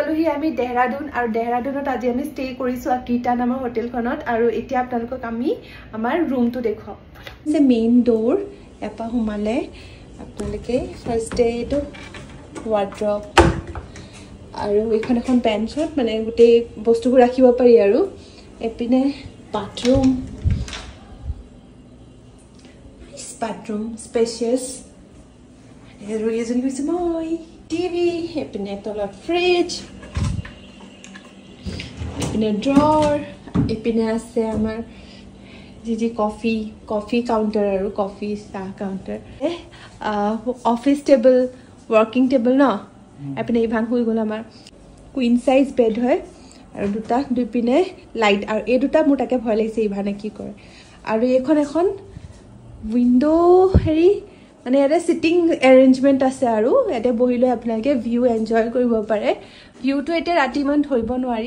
আলোহি আমি দেহৰাদুন আৰু দেহৰাদুনত আজি আমি ষ্টে কৰিছো আকৃতা নামৰ হোটেলখনত আৰু এতিয়া আপোনালোকক আমি আমাৰ ৰুমটো দেখাও যে মেইন ডোৰ এপা হুমালে আপোনালোকে ফাৰ্স্ট ডে এটো ওয়াৰ্ড্ৰপ আৰু এখন এখন বেঞ্চত মানে গুটে বস্তুবোৰ ৰাখিব পাৰি আৰু এপিনে বাথৰুম স্পেচিয়াস আৰু এজনী কৈছে মই TV, epine tola fridge, epine drawer, epine ase amar jiji coffee counter aru coffee star counter. Office table, working table na. Epine ibhan hui gol amar queen size bed hoy aru duta duipine light aru e duta mur take bhoy lagise ibhane ki kore. Aru ekhon window heri মানে এটা sitting arrangement আছে আৰু এতে বহিলৈ আপোনালোকে view enjoy কৰিব পাৰে ভিউটো এতে ৰাতি মান ধৰিব নোৱাৰি